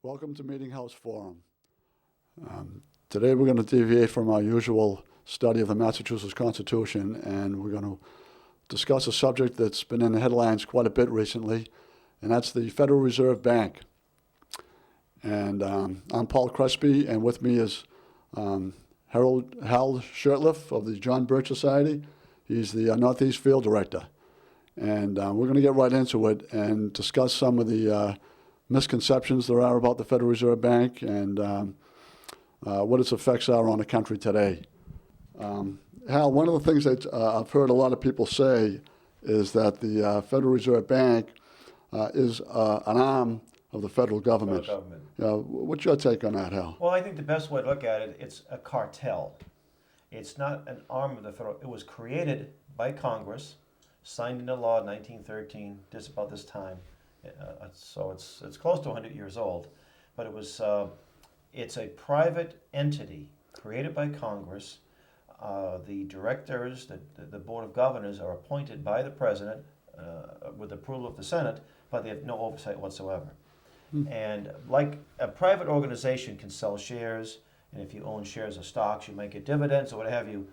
Welcome to Meeting House Forum. Today we're going to deviate from our usual study of the Massachusetts Constitution, and we're going to discuss a subject that's been in the headlines quite a bit recently, and that's the Federal Reserve Bank. And I'm Paul Crespi, and with me is Hal Shurtleff of the John Birch Society. He's the Northeast Field Director. And we're going to get right into it and discuss some of the misconceptions there are about the Federal Reserve Bank and what its effects are on the country today. Hal, one of the things that I've heard a lot of people say is that the Federal Reserve Bank is an arm of the federal government. What's your take on that, Hal? Well, I think the best way to look at it, it's a cartel. It's not an arm of the federal. It was created by Congress, signed into law in 1913, just about this time. So it's close to 100 years old, but it's a private entity created by Congress. The directors, the Board of Governors, are appointed by the President with approval of the Senate, but they have no oversight whatsoever. And like a private organization can sell shares, and if you own shares of stocks, you might get dividends or what have you.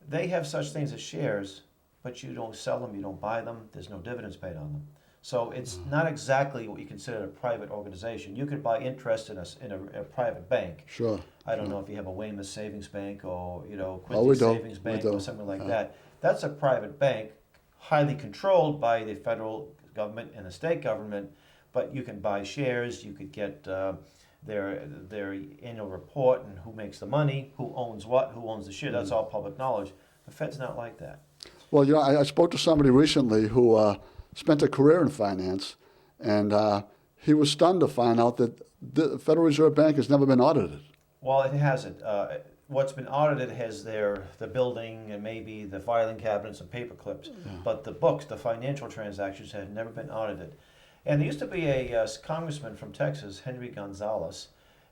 They have such things as shares, but you don't sell them, you don't buy them, there's no dividends paid on them. So it's not exactly what you consider a private organization. You could buy interest in a private bank. Sure. I don't know if you have a Weymouth Savings Bank or Quincy Savings Bank or something like that. That's a private bank, highly controlled by the federal government and the state government. But you can buy shares. You could get their annual report and who makes the money, who owns what, who owns the share. That's all public knowledge. The Fed's not like that. Well, I spoke to somebody recently who spent a career in finance, and he was stunned to find out that the Federal Reserve Bank has never been audited. Well, it hasn't. What's been audited has the building and maybe the filing cabinets and paper clips, but the books, the financial transactions, have never been audited. And there used to be a congressman from Texas, Henry Gonzalez.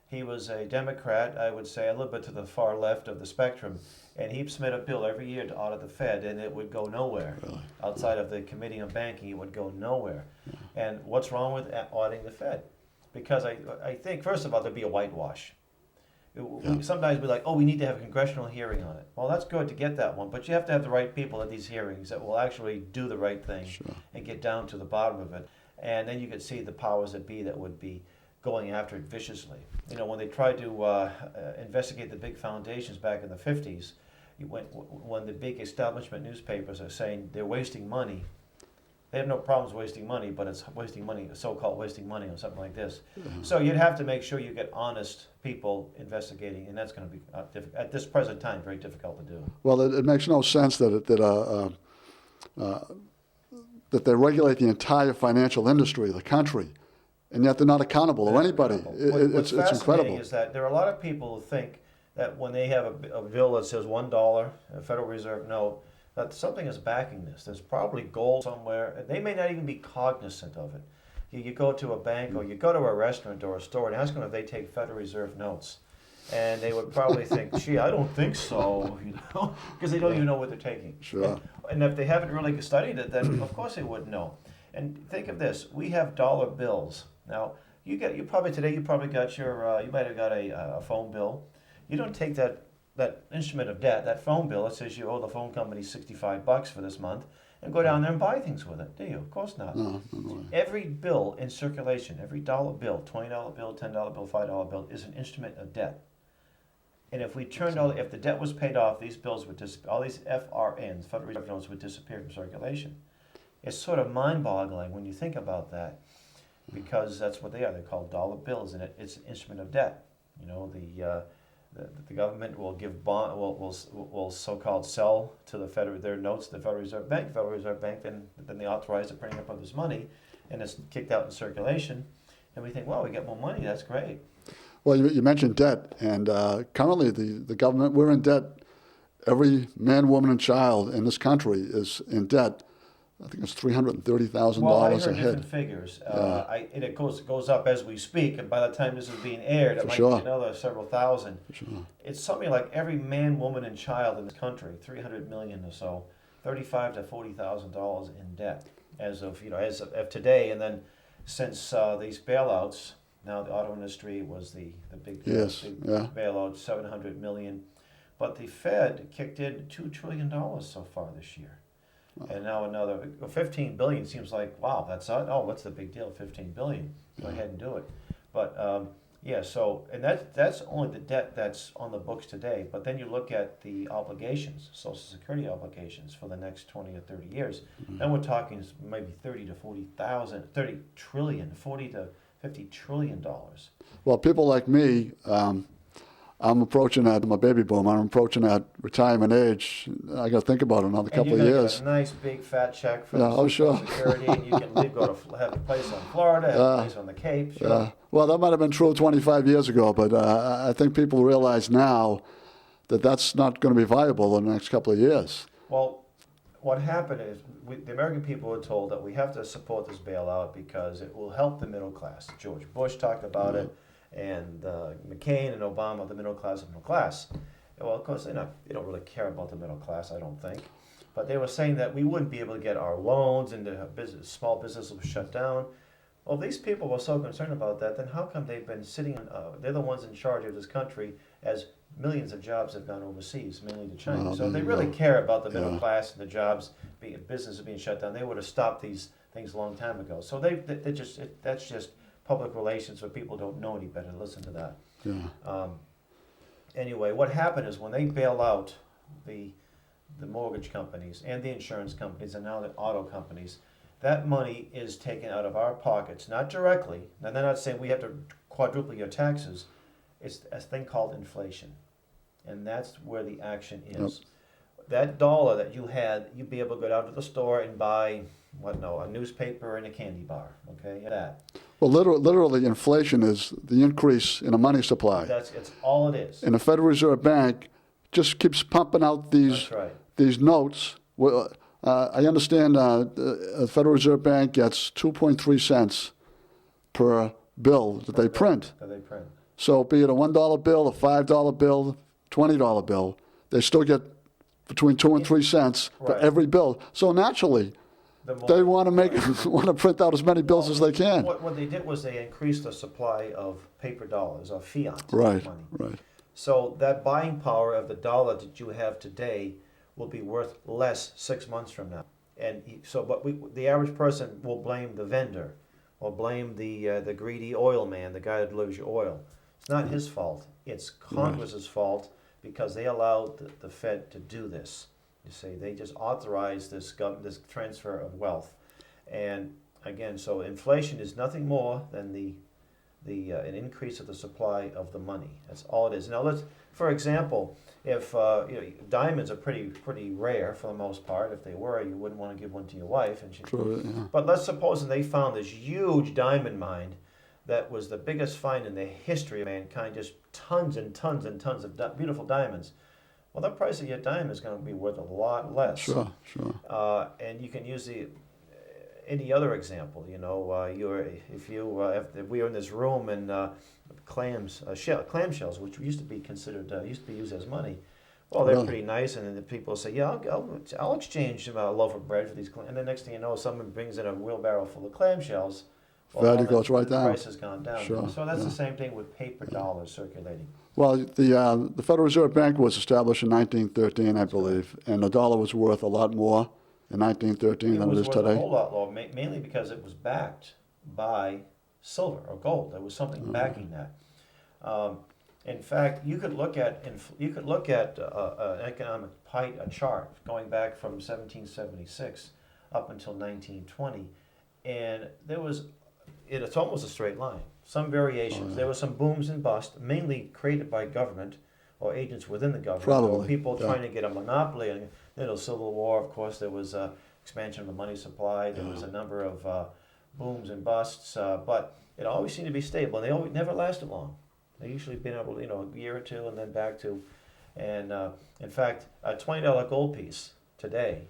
He was a Democrat, I would say, a little bit to the far left of the spectrum. And he submitted a bill every year to audit the Fed, and it would go nowhere. Really? Outside of the Committee on Banking, it would go nowhere. And what's wrong with auditing the Fed? Because I think, first of all, there'd be a whitewash. Sometimes we're like, oh, we need to have a congressional hearing on it. Well, that's good to get that one, but you have to have the right people at these hearings that will actually do the right thing and get down to the bottom of it. And then you could see the powers that be that would be going after it viciously. When they tried to investigate the big foundations back in the 50s, when the big establishment newspapers are saying they're wasting money, they have no problems wasting money, but it's wasting money, so-called wasting money on something like this. So you'd have to make sure you get honest people investigating, and that's going to be, at this present time, very difficult to do. Well, it makes no sense that they regulate the entire financial industry of the country, and yet they're not accountable to anybody. What's it's incredible. Is that there are a lot of people who think that when they have a bill that says $1, a Federal Reserve note, that something is backing this. There's probably gold somewhere. They may not even be cognizant of it. You go to a bank or you go to a restaurant or a store and ask them if they take Federal Reserve notes. And they would probably think, gee, I don't think so, because they don't even know what they're taking. Sure. And if they haven't really studied it, then of course they wouldn't know. And think of this: we have dollar bills. Now, you probably got you might have got a phone bill. You don't take that instrument of debt, that phone bill that says you owe the phone company $65 for this month, and go down there and buy things with it, do you? Of course not. No. Every bill in circulation, every dollar bill, $20 bill, $10 bill, $5 bill, is an instrument of debt. And if if the debt was paid off, these bills would disappear. All these FRNs, Federal Reserve notes, would disappear from circulation. It's sort of mind-boggling when you think about that, because that's what they are. They're called dollar bills, and it's an instrument of debt. The government will give will so-called sell to their notes to the Federal Reserve Bank. Federal Reserve Bank then they authorize the printing up of this money, and it's kicked out in circulation. And we think, well, we get more money. That's great. Well, you mentioned debt, and currently the government, we're in debt. Every man, woman, and child in this country is in debt. I think it's $330,000 well, I heard a head. different figures. And it goes up as we speak, and by the time this is being aired, it might be another several thousand. It's something like every man, woman, and child in this country, 300 million or so, $35,000 to $40,000 in debt as of today. And then since these bailouts, Now the auto industry was the big, Yes, big yeah. bailout, 700 million. But the Fed kicked in $2 trillion so far this year. And now another 15 billion seems like, wow, what's the big deal? 15 billion. Go ahead and do it. But yeah, so, and that's only the debt that's on the books today. But then you look at the obligations, Social Security obligations for the next 20 or 30 years. Then we're talking maybe 30 trillion, 40 to 50 trillion dollars. Well, people like me, I'm approaching that. I'm a baby boomer. I'm approaching that retirement age. I got to think about it another couple of And you're years. get a nice big fat check from Yeah, oh, Social sure. Security, and you can go to have a place on Florida, have a place on the Cape. Sure. Yeah. Well, that might have been true 25 years ago, but I think people realize now that that's not going to be viable in the next couple of years. Well, what happened is the American people were told that we have to support this bailout because it will help the middle class. George Bush talked about it, and McCain and Obama, the middle class. Well, of course, they don't really care about the middle class, I don't think. But they were saying that we wouldn't be able to get our loans, and the small business will shut down. Well, if these people were so concerned about that, then how come they've been sitting, they're the ones in charge of this country as millions of jobs have gone overseas, mainly to China. So if they really care about the middle class and the jobs, businesses being shut down, they would have stopped these things a long time ago. So that's just public relations, so people don't know any better. Listen to that. Yeah. Anyway, what happened is when they bail out the mortgage companies and the insurance companies and now the auto companies, that money is taken out of our pockets, not directly. Now, they're not saying we have to quadruple your taxes. It's a thing called inflation. And that's where the action is. Yep. That dollar that you had, you'd be able to go down to the store and buy, a newspaper and a candy bar. Okay, that. Well, literally, inflation is the increase in the money supply. It's all it is. And the Federal Reserve Bank just keeps pumping out these notes. Well, I understand the Federal Reserve Bank gets 2.3 cents per bill that they print. So be it a $1 bill, a $5 bill, $20 bill, they still get between 2 and 3 cents for every bill. So naturally, they want to print out as many bills as they can. What they did was they increased the supply of paper dollars, or fiat money. Right. So that buying power of the dollar that you have today will be worth less 6 months from now. And the average person will blame the vendor, or blame the greedy oil man, the guy that delivers your oil. It's not his fault. It's Congress's fault because they allowed the Fed to do this. You see, they just authorized this transfer of wealth. And again, so inflation is nothing more than an increase of the supply of the money. That's all it is. Now, for example, if diamonds are pretty rare for the most part. If they were, you wouldn't want to give one to your wife. But let's suppose they found this huge diamond mine that was the biggest find in the history of mankind, just tons and tons and tons of beautiful diamonds. Well, the price of your diamond is going to be worth a lot less. Sure. And you can use any other example. If we were in this room and clamshells, which used to be used as money. Well, they're pretty nice, and then the people say, "Yeah, I'll exchange a loaf of bread for these." And the next thing you know, someone brings in a wheelbarrow full of clamshells. Value goes right down. The price has gone down. Sure. So that's the same thing with paper dollars circulating. Well, the Federal Reserve Bank was established in 1913, I believe, and the dollar was worth a lot more in 1913 than it is today. It was worth a whole lot more, mainly because it was backed by silver or gold. There was something backing that. In fact, you could look at an economic chart going back from 1776 up until 1920, and it's almost a straight line. Some variations. There were some booms and busts, mainly created by government or agents within the government. Probably. Or people trying to get a monopoly. And then the Civil War, of course, there was expansion of the money supply. There was a number of booms and busts, but it always seemed to be stable. And they never lasted long. They usually been able to, a year or two and then back to. And in fact, a $20 gold piece today,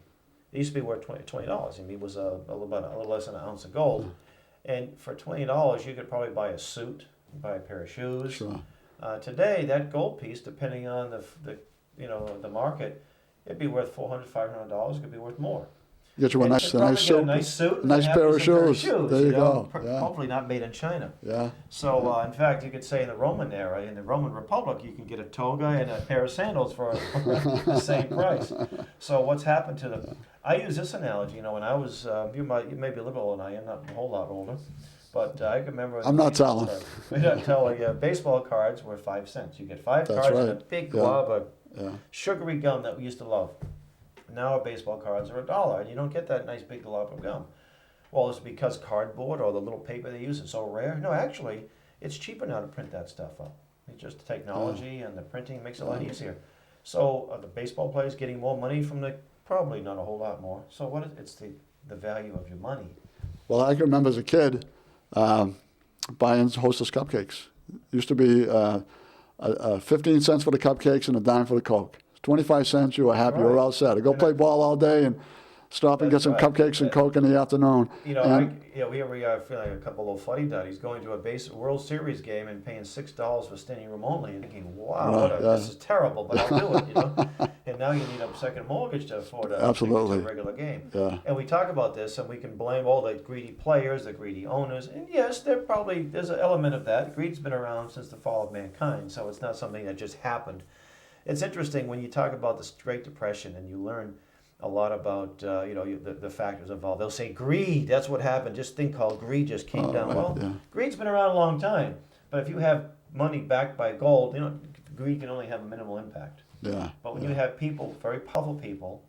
it used to be worth $20. I mean, it was a little less than an ounce of gold. And for $20, you could probably buy a suit, buy a pair of shoes. Sure. Today, that gold piece, depending on the market, it'd be worth $400, $500. It could be worth more. Get you a And nice, they'd probably get suit, a nice suit, a nice and pair have of some shoes. There you go. Yeah. Hopefully not made in China. Yeah. So, in fact, you could say in the Roman era, in the Roman Republic, you can get a toga and a pair of sandals for the same price. So, what's happened to them? I use this analogy. When I was, you may be a little older than I am, not a whole lot older, but I can remember. I'm not telling. We don't tell you. Baseball cards were 5 cents. You get 5 That's cards right. and a big glob of Yeah. sugary gum that we used to love. Now our baseball cards are $1, and you don't get that nice big glob of gum. Well, is it because cardboard or the little paper they use is so rare? No, actually, it's cheaper now to print that stuff up. It's just the technology and the printing makes it a lot easier. So the baseball players getting more money from probably not a whole lot more. So it's the value of your money. Well, I can remember as a kid buying Hostess cupcakes. It used to be 15 cents for the cupcakes and a dime for the Coke. 25 cents, you were happy, you were all set. Go play ball all day and stop and get some cupcakes and Coke in the afternoon. Here we are feeling like a couple of fuddy-duddies going to a World Series game and paying $6 for standing room only and thinking, wow, this is terrible, but I'll do it, And now you need a second mortgage to afford a regular game. Yeah. And we talk about this and we can blame all the greedy players, the greedy owners, and yes, there's an element of that. Greed's been around since the fall of mankind, so it's not something that just happened. It's interesting when you talk about the Great Depression and you learn a lot about the factors involved. They'll say greed. That's what happened. This thing called greed just came down. Right, greed's been around a long time, but if you have money backed by gold, greed can only have a minimal impact. Yeah. But when you have people, very powerful people,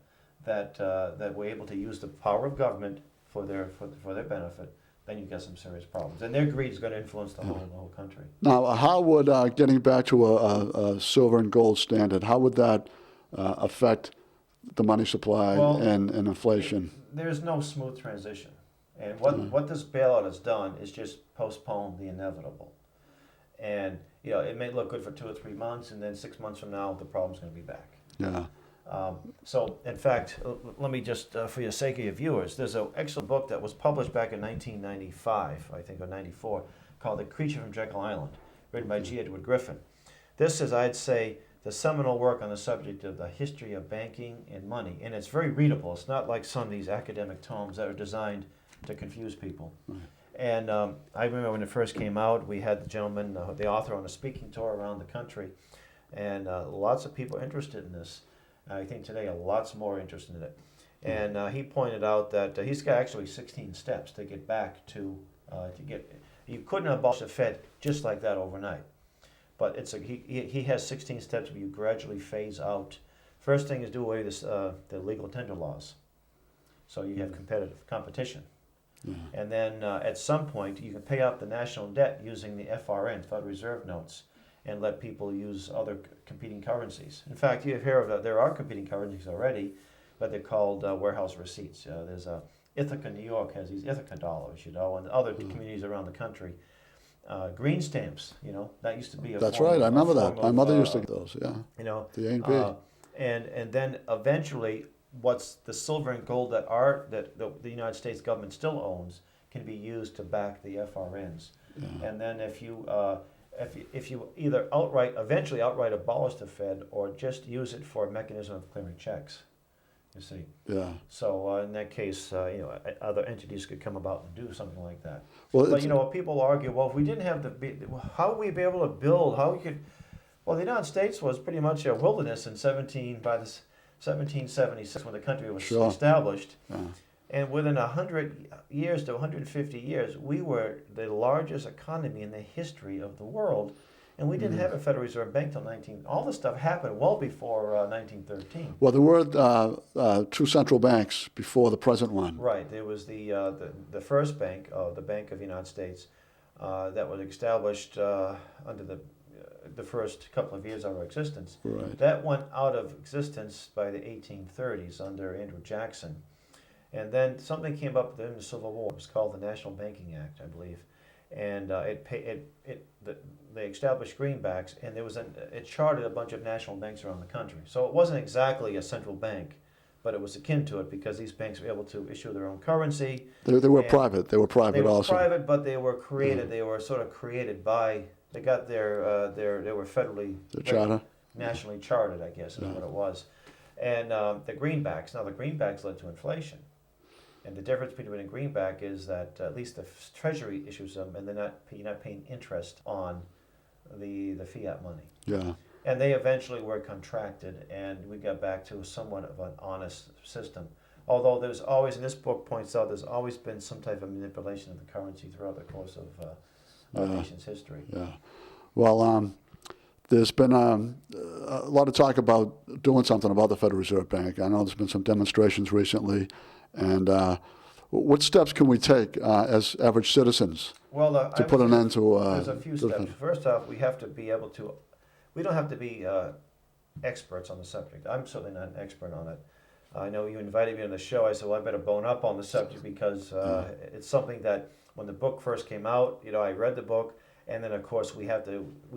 that were able to use the power of government for their benefit, then you get some serious problems. And their greed is going to influence the whole country. Now, how would getting back to a silver and gold standard, how would that affect the money supply and inflation? There's no smooth transition. And what this bailout has done is just postpone the inevitable. And, it may look good for 2 or 3 months, and then 6 months from now, the problem's going to be back. Yeah. So, in fact, let me just, for your sake of your viewers, there's an excellent book that was published back in 1995, I think, or 94, called The Creature from Jekyll Island, written by G. Edward Griffin. This is, I'd say, the seminal work on the subject of the history of banking and money. And it's very readable. It's not like some of these academic tomes that are designed to confuse people. Right. And I remember when it first came out, we had the gentleman, the author, on a speaking tour around the country. And lots of people interested in this. I think today lots more interested in it. And he pointed out that he's got actually 16 steps to get back to you couldn't abolish the Fed just like that overnight. But he has 16 steps where you gradually phase out. First thing is do away with the legal tender laws. So you have competition. And then at some point you can pay off the national debt using the FRN, Federal Reserve notes, and let people use other competing currencies. In fact, you hear of there are competing currencies already, but they're called warehouse receipts. There's Ithaca, New York has these Ithaca dollars, and other communities around the country. Green stamps, that used to be a That's form right, I remember that. My mother used to get those, the A&P. And then eventually, what's the silver and gold that the United States government still owns can be used to back the FRNs. Yeah. And then if you either eventually outright abolish the Fed or just use it for a mechanism of clearing checks, you see. Yeah. So in that case, other entities could come about and do something like that. Well, but people argue, well, if we didn't have how would we be able to build? Well, the United States was pretty much a wilderness in 1776 when the country was established. Yeah. And within 100 years to 150 years, we were the largest economy in the history of the world. And we didn't have a Federal Reserve Bank till all this stuff happened well before 1913. Well, there were 2 central banks before the present one. Right. There was the first bank, the Bank of the United States, that was established under the first couple of years of our existence. Right. That went out of existence by the 1830s under Andrew Jackson. And then something came up during the Civil War. It was called the National Banking Act, I believe. And they established greenbacks, and it chartered a bunch of national banks around the country. So it wasn't exactly a central bank, but it was akin to it because these banks were able to issue their own currency. They were private. They were private also. They were private, but they were created. Mm-hmm. They were sort of created by. They got they were federally, charter, nationally chartered, I guess is what it was. And the greenbacks. Now the greenbacks led to inflation. And the difference between a greenback is that at least the Treasury issues them, and you're not paying interest on the fiat money. Yeah. And they eventually were contracted, and we got back to somewhat of an honest system. Although there's always, and this book points out, there's always been some type of manipulation of the currency throughout the course of our nation's history. Yeah. Well, there's been a lot of talk about doing something about the Federal Reserve Bank. I know there's been some demonstrations recently. And what steps can we take as average citizens to put an end to? There's a few steps. First off, we have to be able to. We don't have to be experts on the subject. I'm certainly not an expert on it. I know you invited me on the show. I said, well, I better bone up on the subject because it's something that when the book first came out, I read the book, and then of course we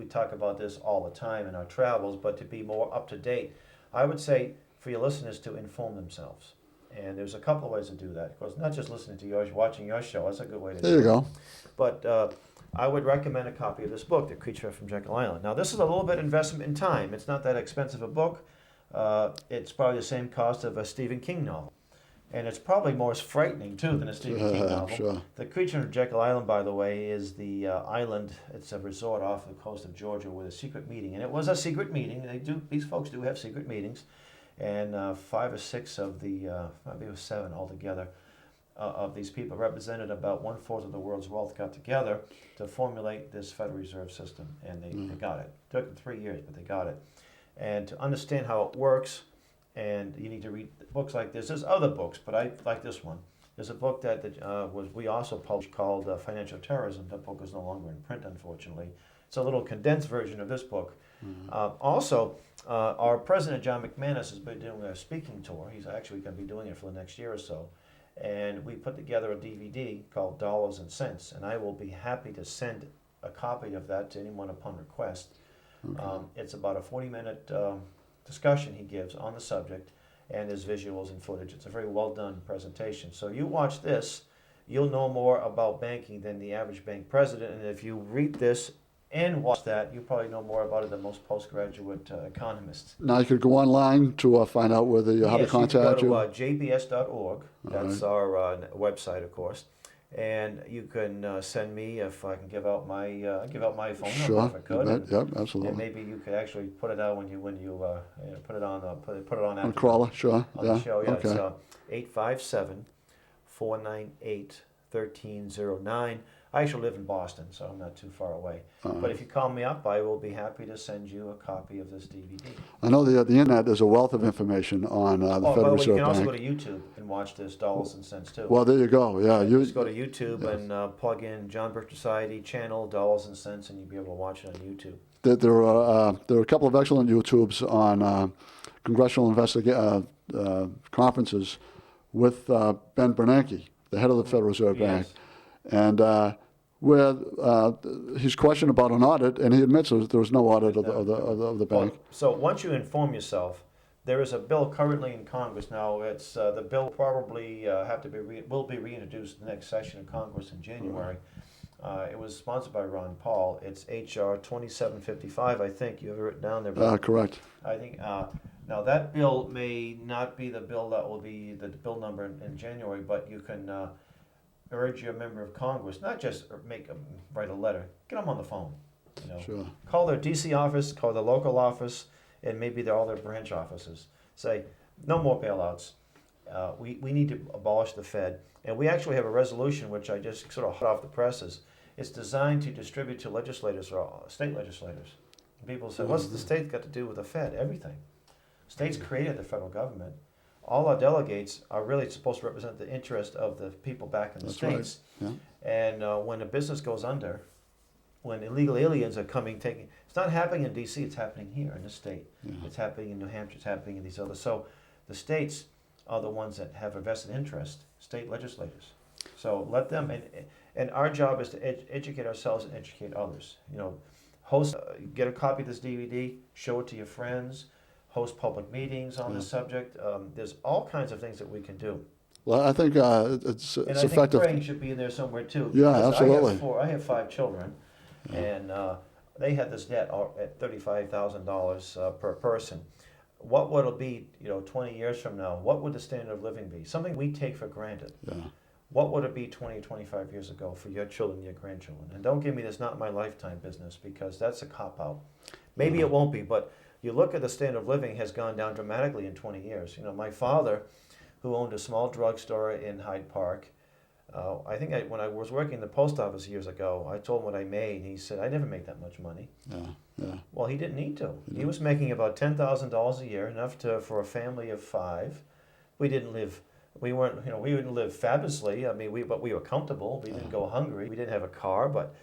talk about this all the time in our travels. But to be more up to date, I would say for your listeners to inform themselves. And there's a couple of ways to do that. Of course, not just listening to yours, watching your show. That's a good way to do it. There you go. But I would recommend a copy of this book, The Creature from Jekyll Island. Now, this is a little bit investment in time. It's not that expensive a book. It's probably the same cost of a Stephen King novel. And it's probably more frightening, too, than a Stephen King novel. Sure. The Creature from Jekyll Island, by the way, is the island. It's a resort off the coast of Georgia with a secret meeting. And it was a secret meeting. These folks do have secret meetings. And 5 or 6 of the, maybe it was 7 altogether, of these people represented about 1/4 of the world's wealth got together to formulate this Federal Reserve System. And they got it. It took them 3 years, but they got it. And to understand how it works, and you need to read books like this. There's other books, but I like this one. There's a book that we also published called Financial Terrorism. That book is no longer in print, unfortunately. It's a little condensed version of this book. Also, our president, John McNally, has been doing a speaking tour. He's actually going to be doing it for the next year or so. And we put together a DVD called Dollars and Cents, and I will be happy to send a copy of that to anyone upon request. Okay. It's about a 40-minute discussion he gives on the subject, and there's visuals and footage. It's a very well-done presentation. So you watch this, you'll know more about banking than the average bank president, and if you read this and watch that, you probably know more about it than most postgraduate economists. Now you could go online to find out how to contact you. You can go to jbs.org. That's our website, of course. And you can send me if I can give out my phone number if I could. Yep, absolutely. And maybe you could actually put it out when you put it on on crawler, sure. On the show, yeah. Okay. It's 857-498-1309. I actually live in Boston, so I'm not too far away. But if you call me up, I will be happy to send you a copy of this DVD. I know the internet, there's a wealth of information on the Federal Reserve Bank. You can also go to YouTube and watch this Dollars and Cents too. Well, there you go. Yeah, just go to YouTube and plug in John Birch Society channel Dollars and Cents, and you'll be able to watch it on YouTube. There are a couple of excellent YouTubes on congressional conferences with Ben Bernanke, the head of the Federal Reserve Bank. And where he's questioned about an audit, and he admits there was no audit of the bank. So once you inform yourself, there is a bill currently in Congress now. It's the bill probably will be reintroduced in the next session of Congress in January. It was sponsored by Ron Paul. It's H.R. 2755. I think you have it written down there. Correct. I think now that bill may not be the bill that will be the bill number in January, but you can. Urge your member of Congress, not just write a letter, get them on the phone. Sure. Call their D.C. office, call their local office, and maybe all their branch offices. Say, no more bailouts. We need to abolish the Fed. And we actually have a resolution, which I just sort of hot off the presses. It's designed to distribute to legislators or state legislators. And people say, what's the state got to do with the Fed? Everything. States created the federal government. All our delegates are really supposed to represent the interest of the people back in the states. Right. Yeah. And when a business goes under, when illegal aliens are it's not happening in D.C., it's happening here in this state. Yeah. It's happening in New Hampshire, it's happening in these others. So the states are the ones that have a vested interest, state legislators. So let them, and our job is to educate ourselves and educate others. Get a copy of this DVD, show it to your friends, host public meetings on the subject. There's all kinds of things that we can do. Well, I think it's effective. I think praying should be in there somewhere too. Yeah, absolutely. I have 5 children, and they had this debt at $35,000 per person. what would it be, 20 years from now? What would the standard of living be? Something we take for granted. Yeah. What would it be 20, 25 years ago for your children, your grandchildren? And don't give me this not my lifetime business, because that's a cop-out. Maybe it won't be, but you look at the standard of living has gone down dramatically in 20 years. My father, who owned a small drugstore in Hyde Park, when I was working in the post office years ago, I told him what I made, and he said, I never made that much money. Yeah. Well, he didn't need to. He was making about $10,000 a year, enough for a family of 5. We didn't live fabulously. But we were comfortable. We didn't go hungry. We didn't have a car, but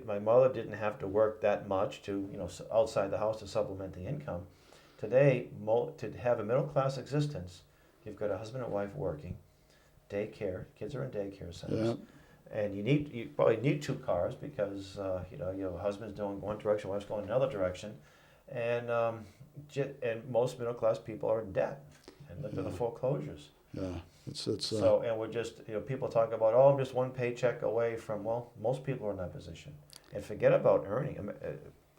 my mother didn't have to work that much to, outside the house to supplement the income. Today, to have a middle-class existence, you've got a husband and wife working, daycare, kids are in daycare centers, and you probably need 2 cars because your husband's going one direction, wife's going another direction, and most middle-class people are in debt and live in the foreclosures. Yeah, it's so, and we're just, people talk about, oh, I'm just one paycheck away from, well, most people are in that position. And forget about earning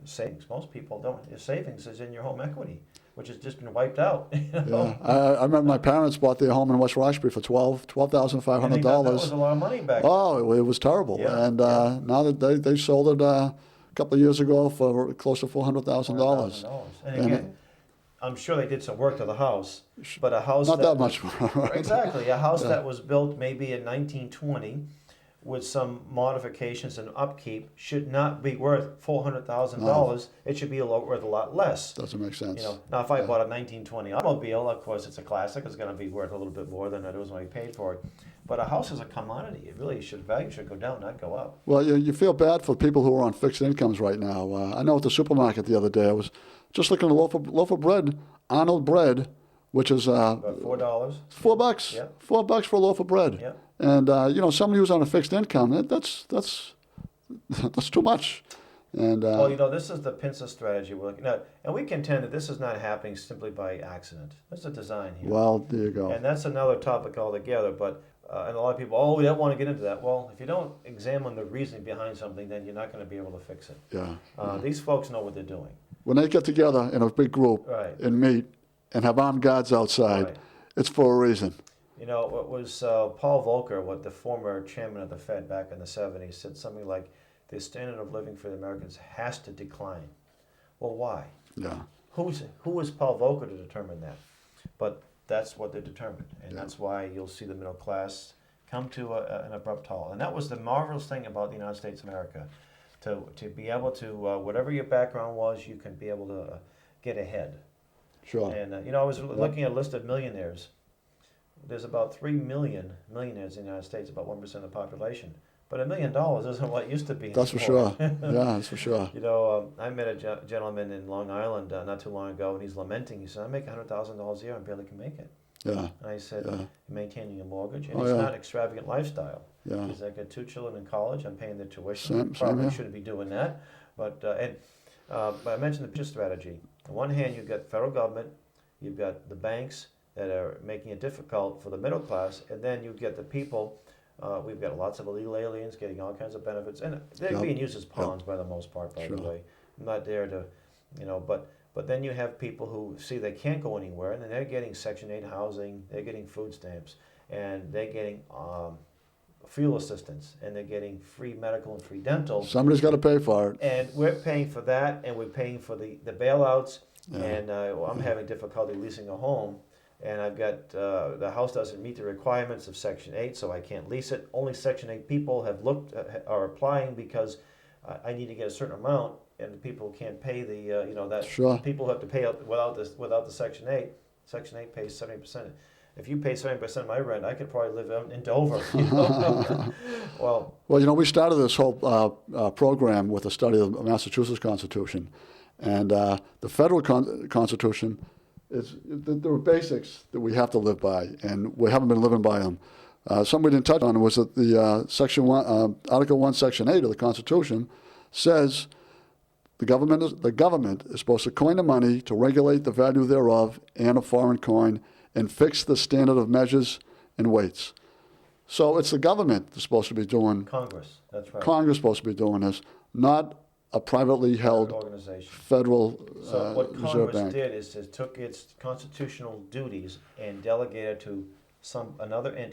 savings. Most people don't. Your savings is in your home equity, which has just been wiped out. Yeah, I remember my parents bought their home in West Roxbury for $12,500. That was a lot of money back then. Oh, it was terrible. Yeah, and now that they sold it a couple of years ago for close to $400,000. And again, I'm sure they did some work to the house, but a house not that much more. Right? Exactly, a house that was built maybe in 1920 with some modifications and upkeep should not be worth $400,000. No. It should be worth a lot less. Doesn't make sense. Now if I bought a 1920 automobile, of course it's a classic. It's going to be worth a little bit more than it was when I paid for it. But a house is a commodity. It really value should go down, not go up. Well, you feel bad for people who are on fixed incomes right now. I know at the supermarket the other day, I was just looking at a loaf of bread, Arnold bread, which is about $4. $4. Yeah. $4 for a loaf of bread. Yeah. And somebody who's on a fixed income, that's too much. And this is the pincer strategy we're looking at, and we contend that this is not happening simply by accident. There's a design here. Well, there you go. And that's another topic altogether. But and a lot of people, we don't want to get into that. Well, if you don't examine the reasoning behind something, then you're not going to be able to fix it. Yeah. These folks know what they're doing. When they get together in a big group and meet and have armed guards outside, it's for a reason. It was Paul Volcker, the former chairman of the Fed back in the 70s, said something like, the standard of living for the Americans has to decline. Well, why? Yeah. Who is Paul Volcker to determine that? But that's what they're determined, and that's why you'll see the middle class come to an abrupt halt. And that was the marvelous thing about the United States of America, to be able to, whatever your background was, you can be able to get ahead. Sure. And I was looking at a list of millionaires. There's about 3 million millionaires in the United States, about 1% of the population. But $1 million isn't what it used to be. That's for sure. Yeah, that's for sure. I met a gentleman in Long Island not too long ago, and he's lamenting. He said, I make $100,000 a year and barely can make it. Yeah. And I said, you're maintaining a mortgage, and it's not an extravagant lifestyle. Yeah. He's like, I got 2 children in college. I'm paying their tuition. Same Probably shouldn't be doing that. But I mentioned the business strategy. On one hand, you've got federal government, you've got the banks that are making it difficult for the middle class, and then you get the people. We've got lots of illegal aliens getting all kinds of benefits, and they're being used as pawns by the most part, by the way. I'm not there to, but then you have people who see they can't go anywhere, and then they're getting Section 8 housing, they're getting food stamps, and they're getting fuel assistance, and they're getting free medical and free dental. Somebody's got to pay for it. And we're paying for that, and we're paying for the bailouts, and I'm having difficulty leasing a home. And I've got, the house doesn't meet the requirements of Section 8, so I can't lease it. Only Section 8 people are applying because I need to get a certain amount, and the people can't pay people have to pay out without the Section 8. Section 8 pays 70%. If you pay 70% of my rent, I could probably live in Dover. Well, we started this whole program with a study of the Massachusetts Constitution. And the federal Constitution, there are basics that we have to live by, and we haven't been living by them. Something we didn't touch on was that the Article 1, Section 8 of the Constitution says the government is supposed to coin the money to regulate the value thereof and a foreign coin and fix the standard of measures and weights. So it's the government that's supposed to be doing. Congress, that's right. Congress is supposed to be doing this, not a privately held organization. federal So what Reserve Congress Bank. did is it took its constitutional duties and delegated to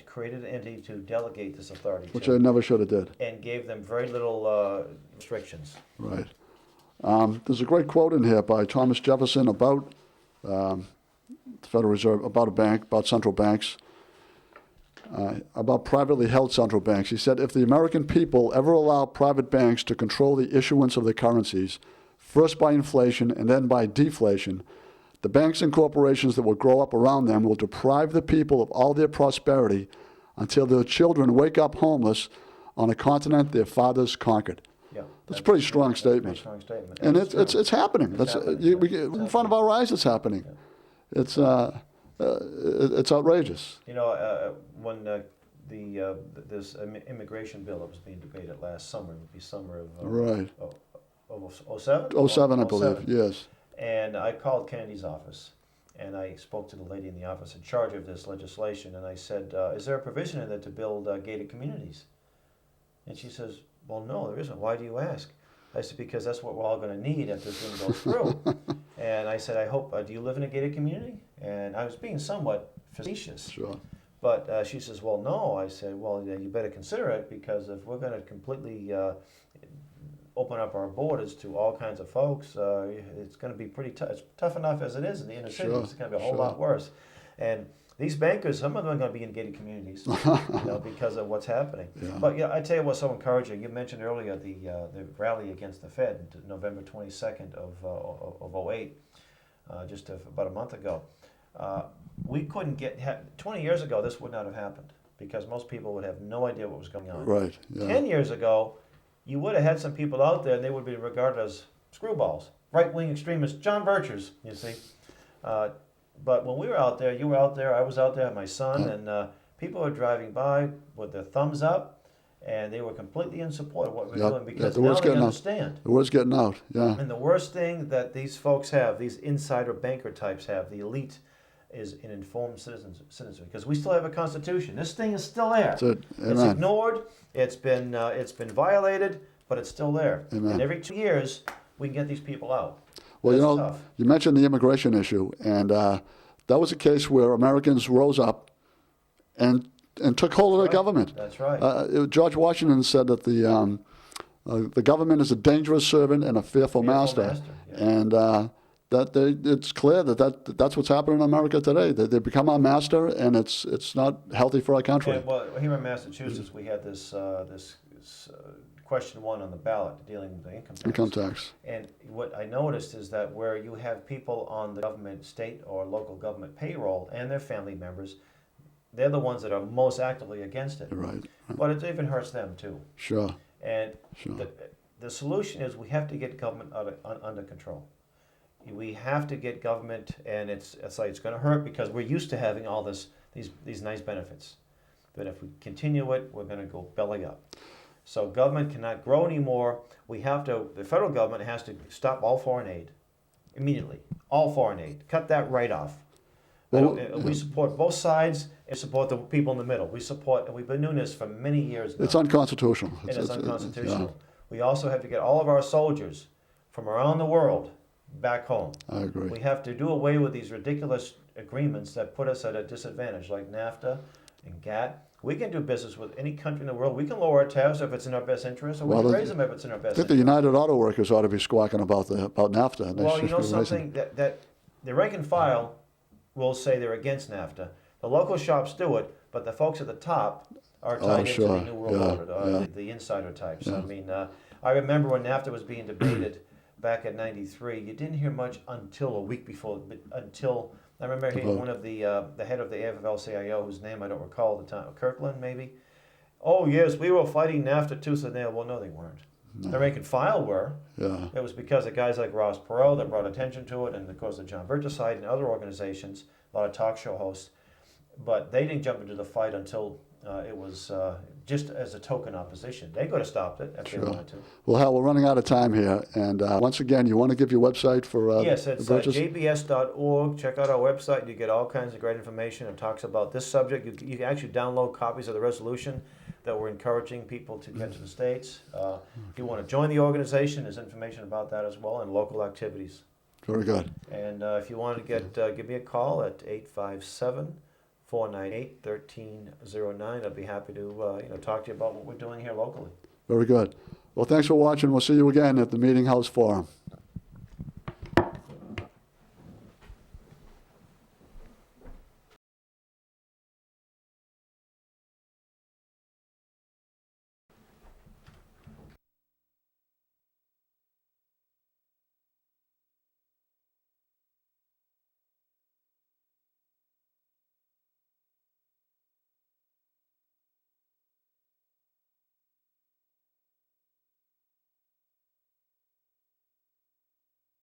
created an entity to delegate this authority Which to, they never should have did. and gave them very little restrictions. Right. There's a great quote in here by Thomas Jefferson about the Federal Reserve, about a bank, about central banks, about privately held central banks. He said, if the American people ever allow private banks to control the issuance of their currencies, first by inflation and then by deflation, the banks and corporations that will grow up around them will deprive the people of all their prosperity until their children wake up homeless on a continent their fathers conquered. Yeah, That's a pretty strong That's a pretty statement. strong statement. And it's it's happening. It's happening. In front of our eyes, it's happening. Yeah. It's outrageous. You know, when this immigration bill that was being debated last summer, it would be summer of Right. of 07? 07, I believe. Yes. And I called Kennedy's office, and I spoke to the lady in the office in charge of this legislation, and I said, is there a provision in there to build gated communities? And she says, well, no, there isn't. Why do you ask? I said, because that's what we're all going to need if this thing goes through. And I said, I hope, do you live in a gated community? And I was being somewhat facetious. Sure. But she says, well, no. I said, well, yeah, you better consider it, because if we're going to completely open up our borders to all kinds of folks, it's going to be pretty tough. It's tough enough as it is in the inner city. Sure, It's going to be a whole sure. lot worse. And these bankers, some of them are going to be in gated communities, because of what's happening. Yeah. But yeah, I tell you what's so encouraging. You mentioned earlier the rally against the Fed, November 22nd of 08, just about a month ago. We couldn't 20 years ago, this would not have happened, because most people would have no idea what was going on. Right. Yeah. 10 years ago, you would have had some people out there, and they would be regarded as screwballs, right-wing extremists, John Birchers, you see. But when we were out there, you were out there, I was out there, my son, and people were driving by with their thumbs up, and they were completely in support of what we were doing, because now they understand. The word's getting out, yeah. And the worst thing that these folks have, these insider banker types have, the elite, is an informed citizenry, because we still have a constitution. This thing is still there. That's it. It's Amen. ignored. It's been violated, but it's still there. Amen. And every 2 years, we can get these people out. Well, That's tough. you mentioned the immigration issue, and that was a case where Americans rose up and took hold of the government. That's right. George Washington said that the government is a dangerous servant and a fearful master. Yeah. And it's clear that's what's happening in America today. They become our master, and it's not healthy for our country. And, well, here in Massachusetts, we had this question 1 on the ballot dealing with the income tax. Income tax. And what I noticed is that where you have people on the government, state or local government payroll, and their family members, they're the ones that are most actively against it. Right. But it even hurts them too. Sure. And Sure. the solution is we have to get government under control. We have to get government, and it's going to hurt, because we're used to having all these nice benefits. But if we continue it, we're going to go belly up. So government cannot grow anymore. The federal government has to stop all foreign aid immediately. All foreign aid. Cut that right off. Well, We support both sides and support the people in the middle. And we've been doing this for many years now. It's unconstitutional. And it's unconstitutional. Yeah. We also have to get all of our soldiers from around the world back home. I agree. We have to do away with these ridiculous agreements that put us at a disadvantage, like NAFTA and GATT. We can do business with any country in the world. We can lower our tariffs if it's in our best interest, or we can raise them if it's in our best I think the interest. United Auto Workers ought to be squawking about NAFTA. And they Well, should you know be raising- something, that the rank and file will say they're against NAFTA. The local shops do it, but the folks at the top are tied into the New World Order, the insider types. Yeah. I mean, I remember when NAFTA was being debated back in '93. You didn't hear much until a week before. I remember hearing one of the head of the AFL-CIO, whose name I don't recall at the time, Kirkland maybe. Oh yes, we were fighting NAFTA tooth and nail. Well, no, they weren't. No. The rank and file were. Yeah. It was because of guys like Ross Perot that brought attention to it, and of course the John Birch side and other organizations, a lot of talk show hosts. But they didn't jump into the fight until it was just as a token opposition. They could have stopped it if they wanted to. Well, Hal, we're running out of time here. And once again, you want to give your website for Yes, it's the Birches? jbs.org. Check out our website. You get all kinds of great information. It talks about this subject. You can actually download copies of the resolution. that we're encouraging people to get to the States. If you want to join the organization, there's information about that as well, and local activities. Very good. And if you want to give me a call at 857-498-1309. I'd be happy to talk to you about what we're doing here locally. Very good. Well, thanks for watching. We'll see you again at the Meeting House Forum.